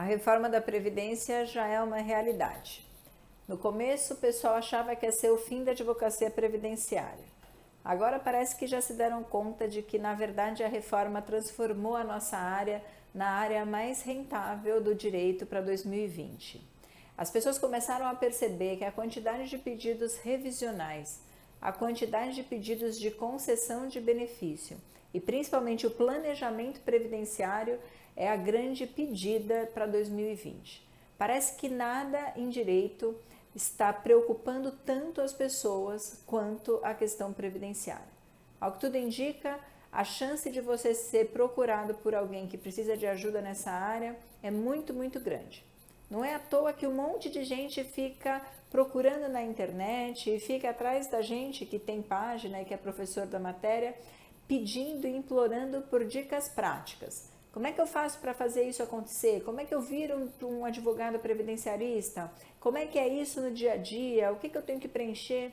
A reforma da Previdência já é uma realidade. No começo, o pessoal achava que ia ser o fim da advocacia previdenciária. Agora parece que já se deram conta de que, na verdade, a reforma transformou a nossa área na área mais rentável do direito para 2020. As pessoas começaram a perceber que a quantidade de pedidos revisionais, a quantidade de pedidos de concessão de benefício e principalmente o planejamento previdenciário é a grande pedida para 2020. Parece que nada em direito está preocupando tanto as pessoas quanto a questão previdenciária. Ao que tudo indica, a chance de você ser procurado por alguém que precisa de ajuda nessa área é muito, muito grande. Não é à toa que um monte de gente fica procurando na internet e fica atrás da gente que tem página e que é professor da matéria, pedindo e implorando por dicas práticas. Como é que eu faço para fazer isso acontecer? Como é que eu viro um advogado previdenciarista? Como é que é isso no dia a dia? O que eu tenho que preencher?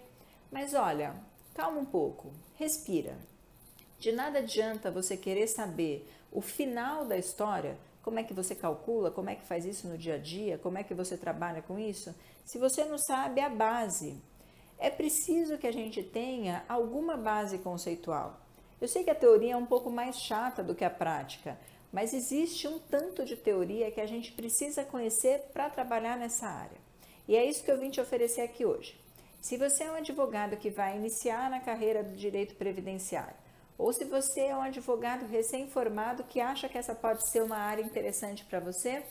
Mas olha, calma um pouco, respira. De nada adianta você querer saber o final da história, como é que você calcula, como é que faz isso no dia a dia, como é que você trabalha com isso, se você não sabe a base. É preciso que a gente tenha alguma base conceitual. Eu sei que a teoria é um pouco mais chata do que a prática, mas existe um tanto de teoria que a gente precisa conhecer para trabalhar nessa área. E é isso que eu vim te oferecer aqui hoje. Se você é um advogado que vai iniciar na carreira do direito previdenciário, ou se você é um advogado recém-formado que acha que essa pode ser uma área interessante para você,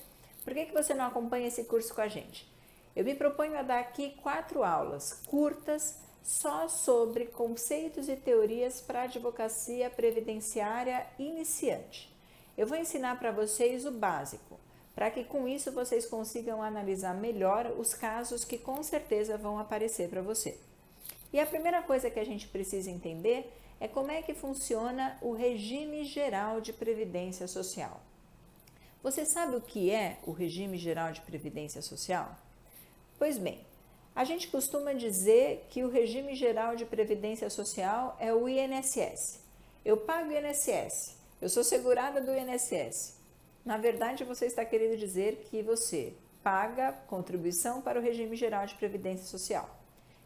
por que você não acompanha esse curso com a gente? Eu me proponho a dar aqui 4 aulas curtas só sobre conceitos e teorias para advocacia previdenciária iniciante. Eu vou ensinar para vocês o básico, para que com isso vocês consigam analisar melhor os casos que com certeza vão aparecer para você. E a primeira coisa que a gente precisa entender é como é que funciona o regime geral de previdência social. Você sabe o que é o regime geral de previdência social? Pois bem, a gente costuma dizer que o regime geral de previdência social é o INSS. Eu pago o INSS, eu sou segurada do INSS. Na verdade, você está querendo dizer que você paga contribuição para o regime geral de previdência social.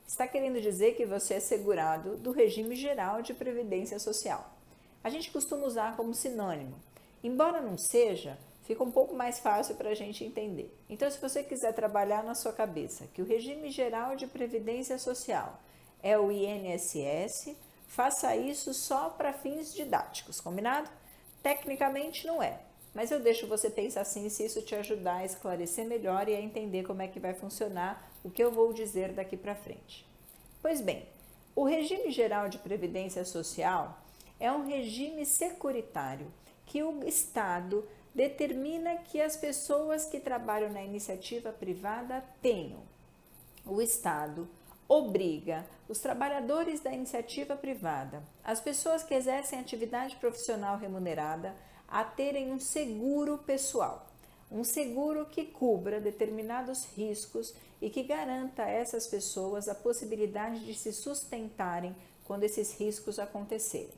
Está querendo dizer que você é segurado do regime geral de previdência social. A gente costuma usar como sinônimo. Embora não seja, fica um pouco mais fácil para a gente entender. Então, se você quiser trabalhar na sua cabeça que o regime geral de previdência social é o INSS, faça isso só para fins didáticos, combinado? Tecnicamente não é, mas eu deixo você pensar assim se isso te ajudar a esclarecer melhor e a entender como é que vai funcionar o que eu vou dizer daqui para frente. Pois bem, o regime geral de previdência social é um regime securitário que o Estado determina que as pessoas que trabalham na iniciativa privada tenham. O Estado obriga os trabalhadores da iniciativa privada, as pessoas que exercem atividade profissional remunerada, a terem um seguro pessoal, um seguro que cubra determinados riscos e que garanta a essas pessoas a possibilidade de se sustentarem quando esses riscos acontecerem.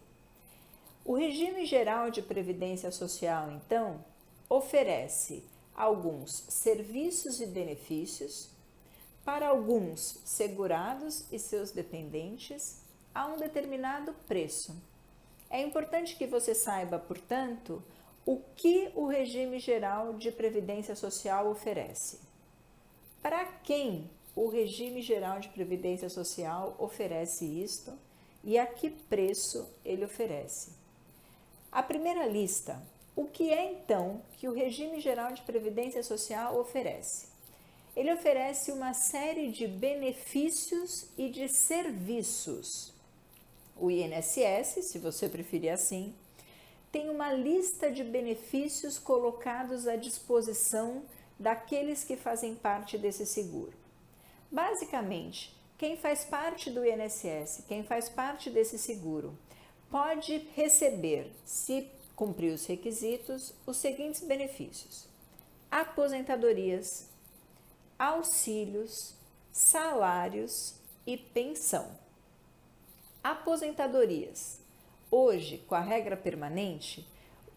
O regime geral de previdência social, então, oferece alguns serviços e benefícios para alguns segurados e seus dependentes a um determinado preço. É importante que você saiba, portanto, o que o regime geral de previdência social oferece. Para quem o regime geral de previdência social oferece isto e a que preço ele oferece? A primeira lista, o que é então que o regime geral de previdência social oferece? Ele oferece uma série de benefícios e de serviços. O INSS, se você preferir assim, tem uma lista de benefícios colocados à disposição daqueles que fazem parte desse seguro. Basicamente, quem faz parte do INSS, quem faz parte desse seguro, pode receber, se cumprir os requisitos, os seguintes benefícios: aposentadorias, auxílios, salários e pensão. Aposentadorias. Hoje, com a regra permanente,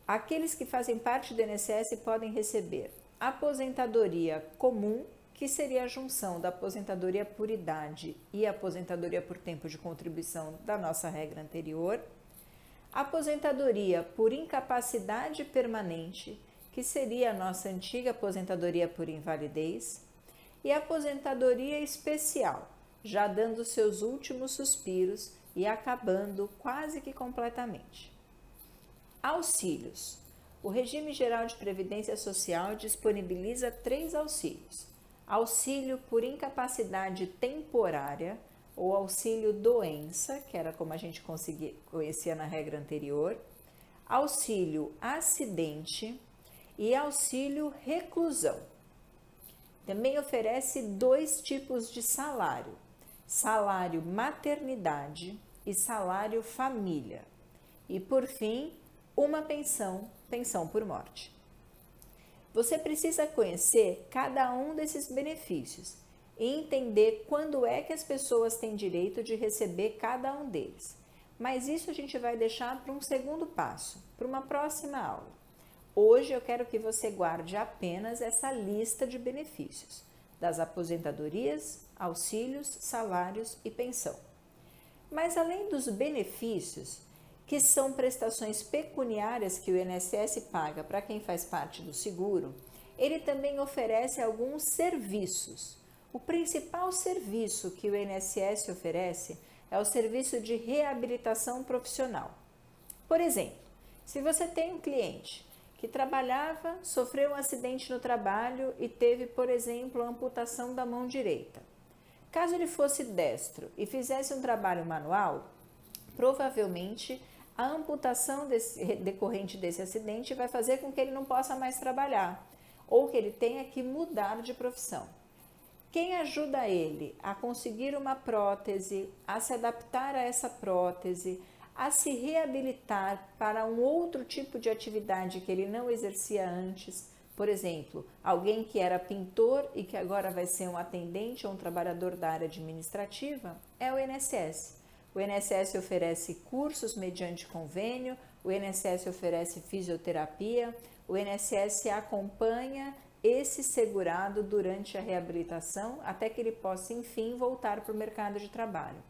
aqueles que fazem parte do INSS podem receber aposentadoria comum, que seria a junção da aposentadoria por idade e aposentadoria por tempo de contribuição da nossa regra anterior, aposentadoria por incapacidade permanente, que seria a nossa antiga aposentadoria por invalidez, e aposentadoria especial, já dando seus últimos suspiros e acabando quase que completamente. Auxílios. O Regime Geral de Previdência Social disponibiliza 3 auxílios: auxílio por incapacidade temporária ou auxílio doença, que era como a gente conhecia na regra anterior, auxílio acidente e auxílio reclusão. Também oferece 2 tipos de salário: salário maternidade e salário família. E por fim, uma pensão por morte. Você precisa conhecer cada um desses benefícios e entender quando é que as pessoas têm direito de receber cada um deles. Mas isso a gente vai deixar para um segundo passo, para uma próxima aula. Hoje eu quero que você guarde apenas essa lista de benefícios das aposentadorias, auxílios, salários e pensão. Mas além dos benefícios, que são prestações pecuniárias que o INSS paga para quem faz parte do seguro, ele também oferece alguns serviços. O principal serviço que o INSS oferece é o serviço de reabilitação profissional. Por exemplo, se você tem um cliente que trabalhava, sofreu um acidente no trabalho e teve, por exemplo, a amputação da mão direita. Caso ele fosse destro e fizesse um trabalho manual, provavelmente a amputação decorrente desse acidente vai fazer com que ele não possa mais trabalhar ou que ele tenha que mudar de profissão. Quem ajuda ele a conseguir uma prótese, a se adaptar a essa prótese, a se reabilitar para um outro tipo de atividade que ele não exercia antes, por exemplo, alguém que era pintor e que agora vai ser um atendente ou um trabalhador da área administrativa, é o INSS. O INSS oferece cursos mediante convênio, o INSS oferece fisioterapia, o INSS acompanha esse segurado durante a reabilitação até que ele possa, enfim, voltar para o mercado de trabalho.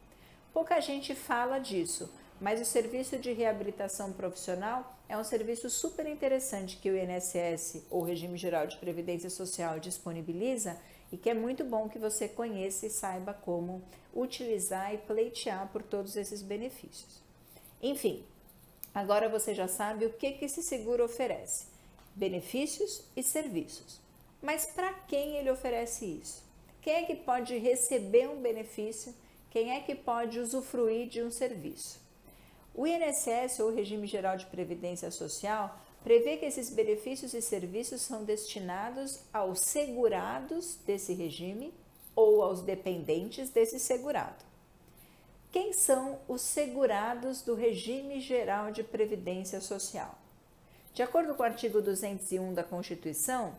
Pouca gente fala disso, mas o serviço de reabilitação profissional é um serviço super interessante que o INSS, ou Regime Geral de Previdência Social, disponibiliza e que é muito bom que você conheça e saiba como utilizar e pleitear por todos esses benefícios. Enfim, agora você já sabe o que esse seguro oferece: benefícios e serviços. Mas para quem ele oferece isso? Quem é que pode receber um benefício? Quem é que pode usufruir de um serviço? O INSS, ou Regime Geral de Previdência Social, prevê que esses benefícios e serviços são destinados aos segurados desse regime ou aos dependentes desse segurado. Quem são os segurados do Regime Geral de Previdência Social? De acordo com o artigo 201 da Constituição,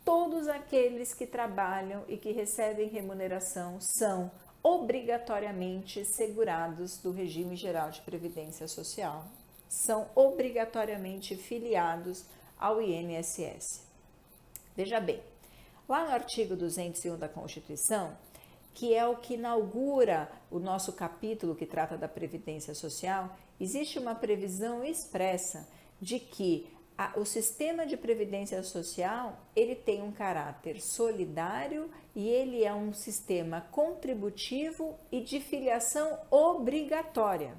todos aqueles que trabalham e que recebem remuneração são obrigatoriamente segurados do Regime Geral de Previdência Social. São obrigatoriamente filiados ao INSS. Veja bem, lá no artigo 201 da Constituição, que é o que inaugura o nosso capítulo que trata da Previdência Social, existe uma previsão expressa de que o sistema de previdência social ele tem um caráter solidário e ele é um sistema contributivo e de filiação obrigatória.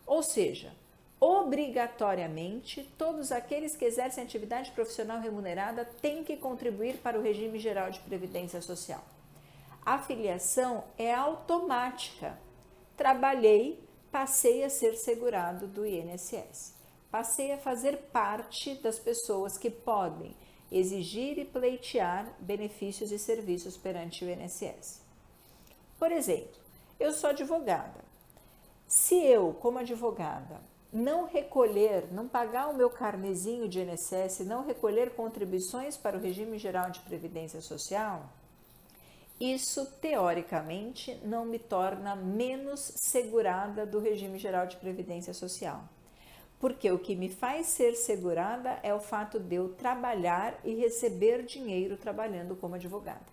Ou seja, obrigatoriamente, todos aqueles que exercem atividade profissional remunerada têm que contribuir para o Regime Geral de Previdência Social. A filiação é automática. Trabalhei, passei a ser segurado do INSS. Passei a fazer parte das pessoas que podem exigir e pleitear benefícios e serviços perante o INSS. Por exemplo, eu sou advogada. Se eu, como advogada, não recolher, não pagar o meu carnezinho de INSS, não recolher contribuições para o Regime Geral de Previdência Social, isso, teoricamente, não me torna menos segurada do Regime Geral de Previdência Social. Porque o que me faz ser segurada é o fato de eu trabalhar e receber dinheiro trabalhando como advogada.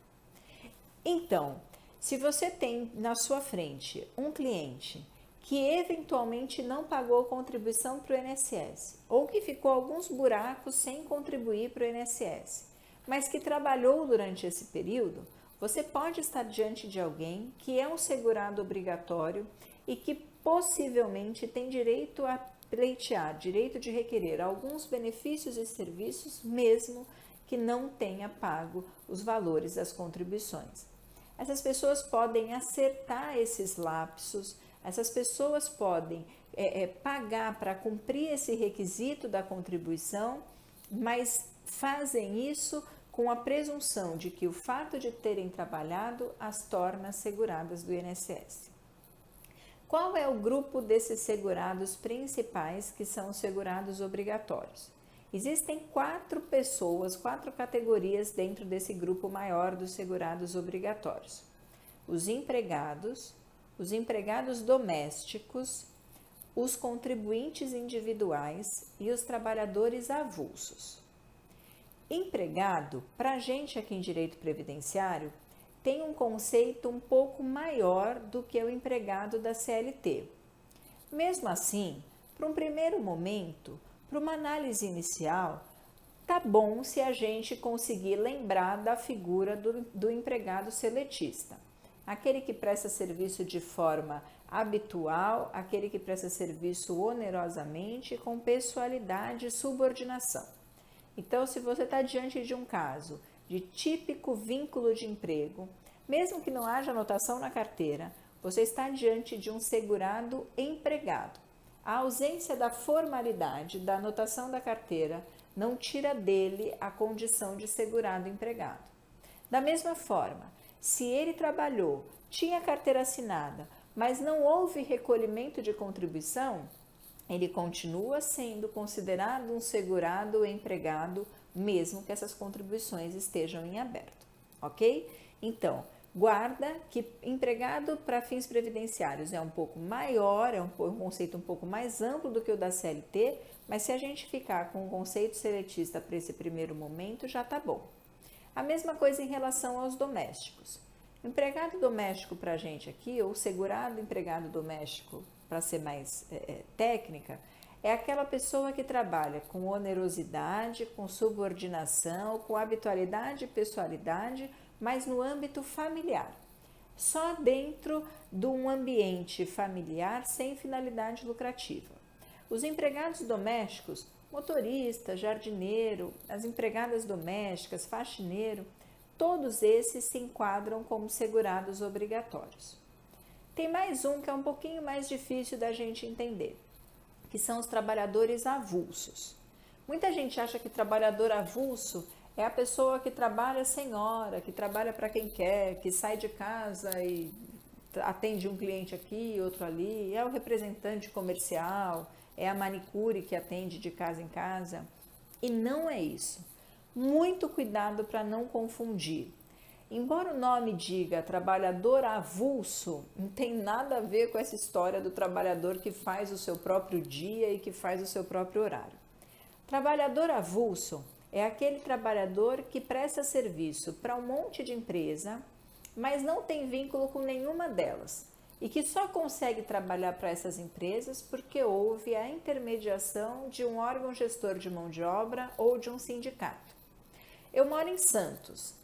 Então, se você tem na sua frente um cliente que eventualmente não pagou contribuição para o INSS ou que ficou alguns buracos sem contribuir para o INSS, mas que trabalhou durante esse período, você pode estar diante de alguém que é um segurado obrigatório e que possivelmente tem direito a pleitear, direito de requerer alguns benefícios e serviços, mesmo que não tenha pago os valores das contribuições. Essas pessoas podem acertar esses lapsos, essas pessoas podem pagar para cumprir esse requisito da contribuição, mas fazem isso com a presunção de que o fato de terem trabalhado as torna seguradas do INSS. Qual é o grupo desses segurados principais que são os segurados obrigatórios? Existem 4 pessoas, 4 categorias dentro desse grupo maior dos segurados obrigatórios. Os empregados domésticos, os contribuintes individuais e os trabalhadores avulsos. Empregado, para a gente aqui em direito previdenciário, tem um conceito um pouco maior do que o empregado da CLT. Mesmo assim, para um primeiro momento, para uma análise inicial, tá bom se a gente conseguir lembrar da figura do empregado seletista. Aquele que presta serviço de forma habitual, aquele que presta serviço onerosamente, com pessoalidade e subordinação. Então, se você está diante de um caso de típico vínculo de emprego, mesmo que não haja anotação na carteira, você está diante de um segurado empregado. A ausência da formalidade da anotação da carteira não tira dele a condição de segurado empregado. Da mesma forma, se ele trabalhou, tinha carteira assinada, mas não houve recolhimento de contribuição, ele continua sendo considerado um segurado empregado, mesmo que essas contribuições estejam em aberto, ok? Então, guarda que empregado para fins previdenciários é um pouco maior, é um conceito um pouco mais amplo do que o da CLT, mas se a gente ficar com o conceito seletista para esse primeiro momento, já tá bom. A mesma coisa em relação aos domésticos. Empregado doméstico para a gente aqui, ou segurado empregado doméstico, para ser mais técnica, é aquela pessoa que trabalha com onerosidade, com subordinação, com habitualidade e pessoalidade, mas no âmbito familiar. Só dentro de um ambiente familiar sem finalidade lucrativa. Os empregados domésticos, motorista, jardineiro, as empregadas domésticas, faxineiro, todos esses se enquadram como segurados obrigatórios. Tem mais um que é um pouquinho mais difícil da gente entender, que são os trabalhadores avulsos. Muita gente acha que trabalhador avulso é a pessoa que trabalha sem hora, que trabalha para quem quer, que sai de casa e atende um cliente aqui, outro ali, é o representante comercial, é a manicure que atende de casa em casa. E não é isso. Muito cuidado para não confundir. Embora o nome diga trabalhador avulso, não tem nada a ver com essa história do trabalhador que faz o seu próprio dia e que faz o seu próprio horário. Trabalhador avulso é aquele trabalhador que presta serviço para um monte de empresa, mas não tem vínculo com nenhuma delas e que só consegue trabalhar para essas empresas porque houve a intermediação de um órgão gestor de mão de obra ou de um sindicato. Eu moro em Santos.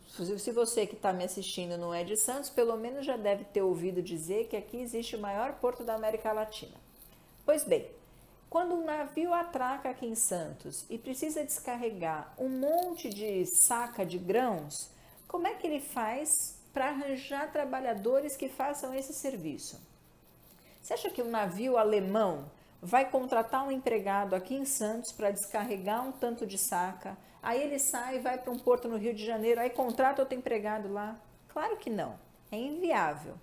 Se você que está me assistindo não é de Santos, pelo menos já deve ter ouvido dizer que aqui existe o maior porto da América Latina. Pois bem, quando um navio atraca aqui em Santos e precisa descarregar um monte de saca de grãos, como é que ele faz para arranjar trabalhadores que façam esse serviço? Você acha que um navio alemão vai contratar um empregado aqui em Santos para descarregar um tanto de saca, aí ele sai e vai para um porto no Rio de Janeiro, aí contrata outro empregado lá? Claro que não, é inviável.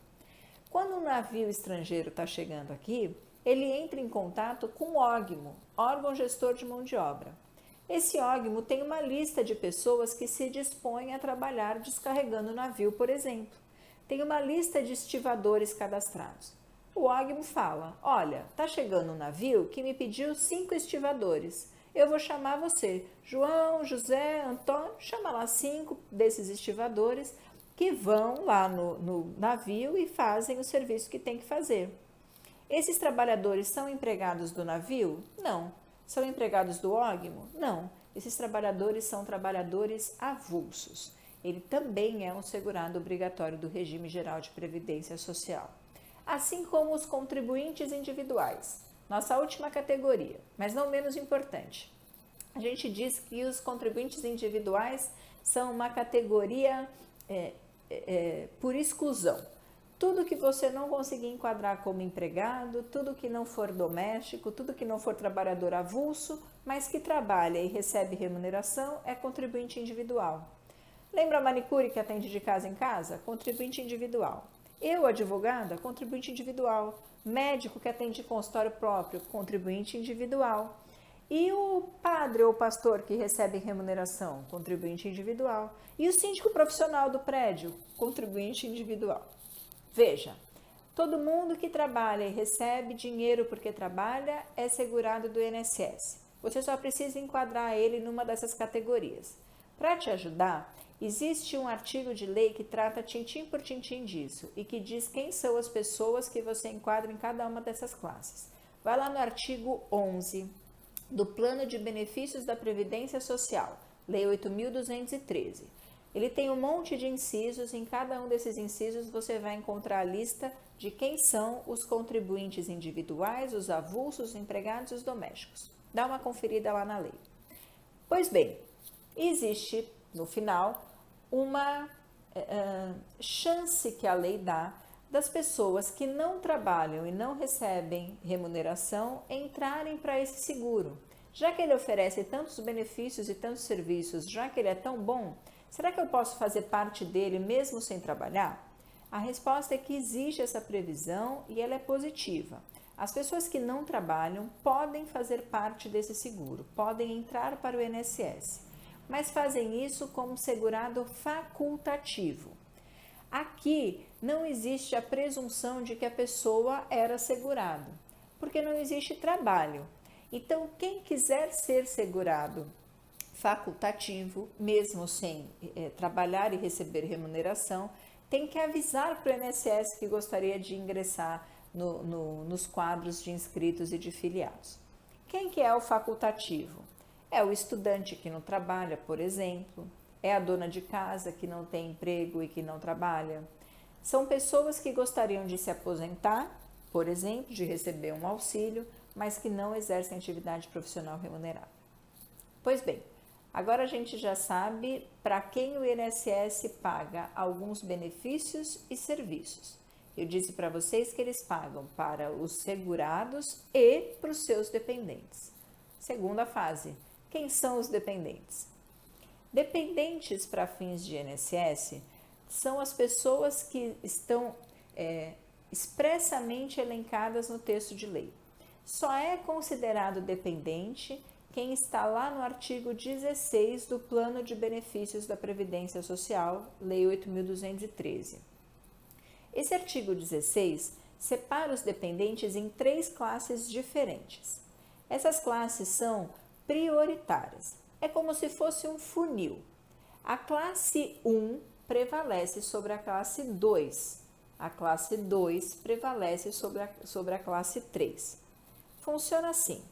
Quando um navio estrangeiro está chegando aqui, ele entra em contato com o órgão, órgão gestor de mão de obra. Esse órgão tem uma lista de pessoas que se dispõem a trabalhar descarregando o navio, por exemplo. Tem uma lista de estivadores cadastrados. O ógimo fala: olha, tá chegando um navio que me pediu 5 estivadores. Eu vou chamar você, João, José, Antônio, chama lá 5 desses estivadores que vão lá no navio e fazem o serviço que tem que fazer. Esses trabalhadores são empregados do navio? Não. São empregados do ógimo? Não. Esses trabalhadores são trabalhadores avulsos. Ele também é um segurado obrigatório do regime geral de previdência social. Assim como os contribuintes individuais, nossa última categoria, mas não menos importante. A gente diz que os contribuintes individuais são uma categoria por exclusão. Tudo que você não conseguir enquadrar como empregado, tudo que não for doméstico, tudo que não for trabalhador avulso, mas que trabalha e recebe remuneração, é contribuinte individual. Lembra a manicure que atende de casa em casa? Contribuinte individual. Eu, advogada, contribuinte individual. Médico que atende consultório próprio, contribuinte individual. E o padre ou pastor que recebe remuneração, contribuinte individual. E o síndico profissional do prédio, contribuinte individual. Veja, todo mundo que trabalha e recebe dinheiro porque trabalha é segurado do INSS. Você só precisa enquadrar ele numa dessas categorias. Para te ajudar, existe um artigo de lei que trata tintim por tintim disso e que diz quem são as pessoas que você enquadra em cada uma dessas classes. Vai lá no artigo 11 do Plano de Benefícios da Previdência Social, Lei 8.213. Ele tem um monte de incisos, em cada um desses incisos você vai encontrar a lista de quem são os contribuintes individuais, os avulsos, os empregados e os domésticos. Dá uma conferida lá na lei. Pois bem, existe, no final, uma chance que a lei dá das pessoas que não trabalham e não recebem remuneração entrarem para esse seguro. Já que ele oferece tantos benefícios e tantos serviços, já que ele é tão bom, será que eu posso fazer parte dele mesmo sem trabalhar? A resposta é que existe essa previsão e ela é positiva. As pessoas que não trabalham podem fazer parte desse seguro, podem entrar para o INSS, mas fazem isso como segurado facultativo. Aqui não existe a presunção de que a pessoa era segurado, porque não existe trabalho. Então, quem quiser ser segurado facultativo, mesmo sem trabalhar e receber remuneração, tem que avisar para o INSS que gostaria de ingressar nos quadros de inscritos e de filiados. Quem que é o facultativo? É o estudante que não trabalha, por exemplo, é a dona de casa que não tem emprego e que não trabalha. São pessoas que gostariam de se aposentar, por exemplo, de receber um auxílio, mas que não exercem atividade profissional remunerada. Pois bem, agora a gente já sabe para quem o INSS paga alguns benefícios e serviços. Eu disse para vocês que eles pagam para os segurados e para os seus dependentes. Segunda fase, quem são os dependentes? Dependentes para fins de INSS são as pessoas que estão expressamente elencadas no texto de lei. Só é considerado dependente quem está lá no artigo 16 do Plano de Benefícios da Previdência Social, Lei 8.213. Esse artigo 16 separa os dependentes em 3 classes diferentes. Essas classes são prioritárias. É como se fosse um funil. A classe 1 prevalece sobre a classe 2. A classe 2 prevalece sobre a classe 3. Funciona assim.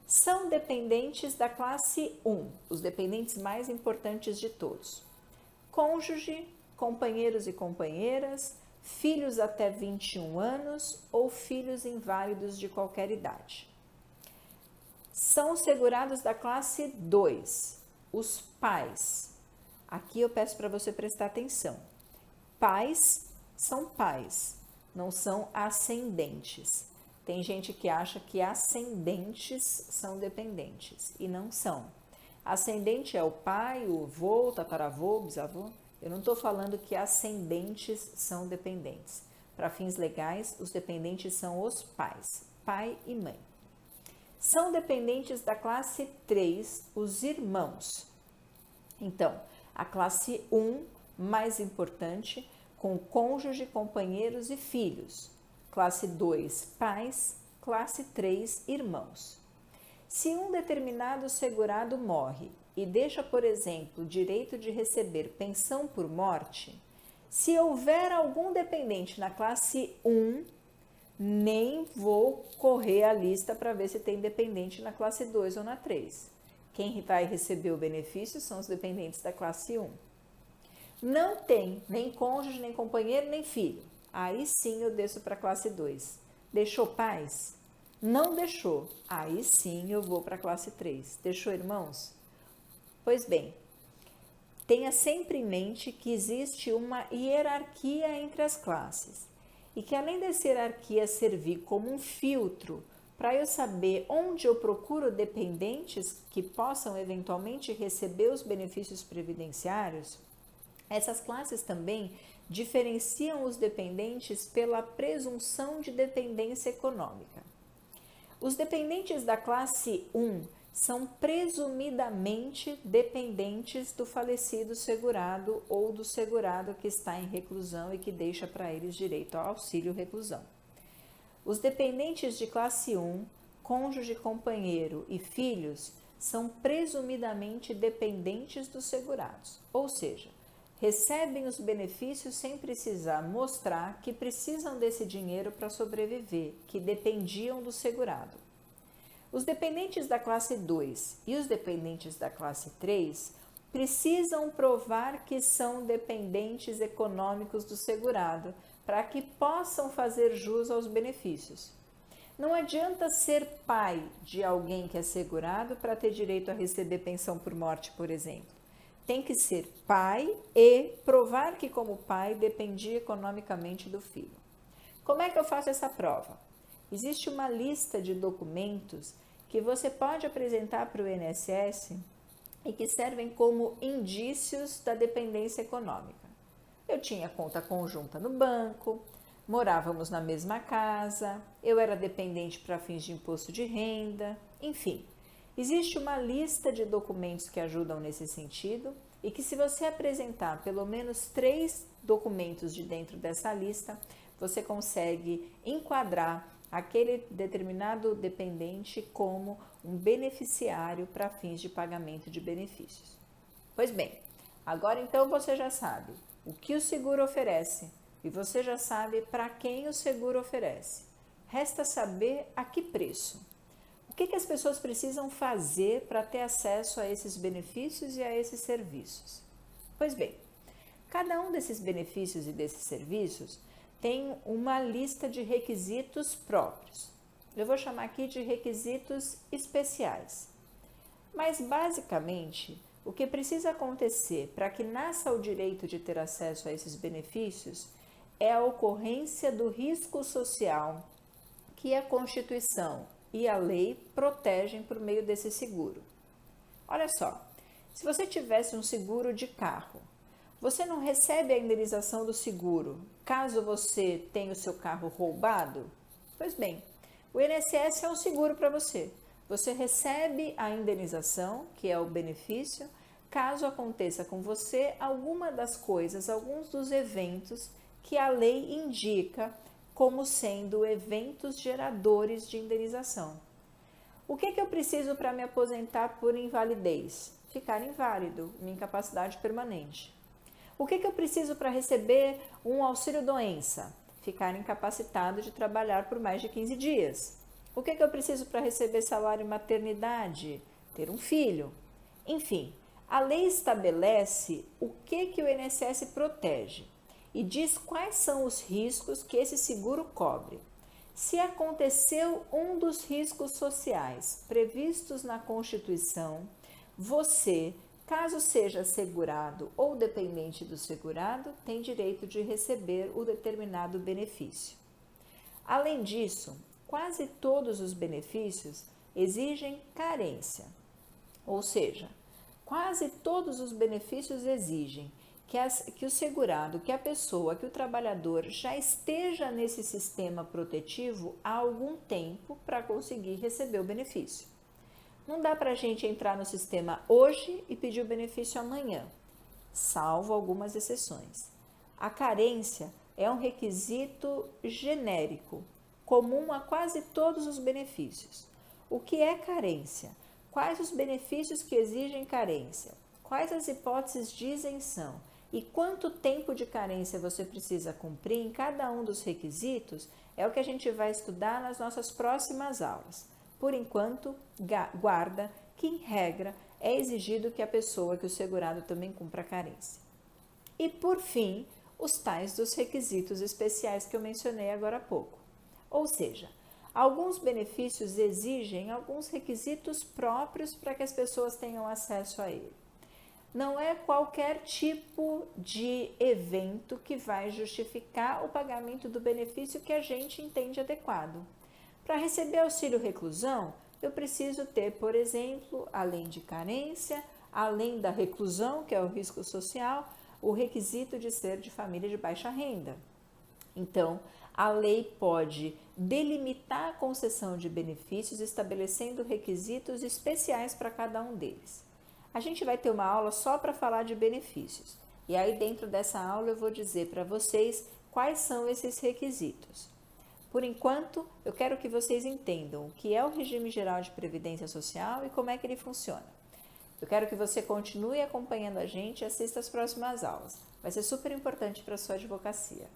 São dependentes da classe 1, os dependentes mais importantes de todos. Cônjuge, companheiros e companheiras, filhos até 21 anos ou filhos inválidos de qualquer idade. São segurados da classe 2, os pais. Aqui eu peço para você prestar atenção. Pais são pais, não são ascendentes. Tem gente que acha que ascendentes são dependentes e não são. Ascendente é o pai, o avô, o tataravô, bisavô. Eu não estou falando que ascendentes são dependentes. Para fins legais, os dependentes são os pais, pai e mãe. São dependentes da classe 3, os irmãos. Então, a classe 1, mais importante, com cônjuge, companheiros e filhos. classe 2, pais, classe 3, irmãos. Se um determinado segurado morre e deixa, por exemplo, o direito de receber pensão por morte, se houver algum dependente na classe 1, nem vou correr a lista para ver se tem dependente na classe 2 ou na 3. Quem vai receber o benefício são os dependentes da classe 1. Não tem nem cônjuge, nem companheiro, nem filho. Aí sim eu desço para a classe 2. Deixou pais? Não deixou. Aí sim eu vou para a classe 3. Deixou irmãos? Pois bem, tenha sempre em mente que existe uma hierarquia entre as classes e que além dessa hierarquia servir como um filtro para eu saber onde eu procuro dependentes que possam eventualmente receber os benefícios previdenciários, essas classes também diferenciam os dependentes pela presunção de dependência econômica. Os dependentes da classe 1 são presumidamente dependentes do falecido segurado ou do segurado que está em reclusão e que deixa para eles direito ao auxílio reclusão. Os dependentes de classe 1, cônjuge, companheiro e filhos, são presumidamente dependentes dos segurados, ou seja, recebem os benefícios sem precisar mostrar que precisam desse dinheiro para sobreviver, que dependiam do segurado. Os dependentes da classe 2 e os dependentes da classe 3 precisam provar que são dependentes econômicos do segurado para que possam fazer jus aos benefícios. Não adianta ser pai de alguém que é segurado para ter direito a receber pensão por morte, por exemplo. Tem que ser pai e provar que, como pai, dependia economicamente do filho. Como é que eu faço essa prova? Existe uma lista de documentos que você pode apresentar para o INSS e que servem como indícios da dependência econômica. Eu tinha conta conjunta no banco, morávamos na mesma casa, eu era dependente para fins de imposto de renda, enfim. Existe uma lista de documentos que ajudam nesse sentido e que, se você apresentar pelo menos 3 documentos de dentro dessa lista, você consegue enquadrar aquele determinado dependente como um beneficiário para fins de pagamento de benefícios. Pois bem, agora então você já sabe o que o seguro oferece e você já sabe para quem o seguro oferece. Resta saber a que preço. O que as pessoas precisam fazer para ter acesso a esses benefícios e a esses serviços? Pois bem, cada um desses benefícios e desses serviços tem uma lista de requisitos próprios. Eu vou chamar aqui de requisitos especiais. Mas, basicamente, o que precisa acontecer para que nasça o direito de ter acesso a esses benefícios é a ocorrência do risco social que a Constituição e a lei protegem por meio desse seguro. Olha só, se você tivesse um seguro de carro, você não recebe a indenização do seguro caso você tenha o seu carro roubado? Pois bem, o INSS é um seguro para você. Você recebe a indenização, que é o benefício, caso aconteça com você alguma das coisas, alguns dos eventos que a lei indica como sendo eventos geradores de indenização. O que eu preciso para me aposentar por invalidez? Ficar inválido, uma incapacidade permanente. O que eu preciso para receber um auxílio-doença? Ficar incapacitado de trabalhar por mais de 15 dias. O que eu preciso para receber salário maternidade? Ter um filho. Enfim, a lei estabelece o que o INSS protege e diz quais são os riscos que esse seguro cobre. Se aconteceu um dos riscos sociais previstos na Constituição, você, caso seja segurado ou dependente do segurado, tem direito de receber o determinado benefício. Além disso, quase todos os benefícios exigem carência, ou seja, quase todos os benefícios exigem que o segurado, que a pessoa, que o trabalhador já esteja nesse sistema protetivo há algum tempo para conseguir receber o benefício. Não dá para a gente entrar no sistema hoje e pedir o benefício amanhã, salvo algumas exceções. A carência é um requisito genérico, comum a quase todos os benefícios. O que é carência? Quais os benefícios que exigem carência? Quais as hipóteses de isenção? E quanto tempo de carência você precisa cumprir em cada um dos requisitos é o que a gente vai estudar nas nossas próximas aulas. Por enquanto, guarda que, em regra, é exigido que a pessoa, que o segurado também cumpra a carência. E, por fim, os tais dos requisitos especiais que eu mencionei agora há pouco. Ou seja, alguns benefícios exigem alguns requisitos próprios para que as pessoas tenham acesso a ele. Não é qualquer tipo de evento que vai justificar o pagamento do benefício que a gente entende adequado. Para receber auxílio reclusão, eu preciso ter, por exemplo, além de carência, além da reclusão, que é o risco social, o requisito de ser de família de baixa renda. Então, a lei pode delimitar a concessão de benefícios estabelecendo requisitos especiais para cada um deles. A gente vai ter uma aula só para falar de benefícios. E aí, dentro dessa aula, eu vou dizer para vocês quais são esses requisitos. Por enquanto, eu quero que vocês entendam o que é o regime geral de previdência social e como é que ele funciona. Eu quero que você continue acompanhando a gente e assista às próximas aulas. Vai ser super importante para a sua advocacia.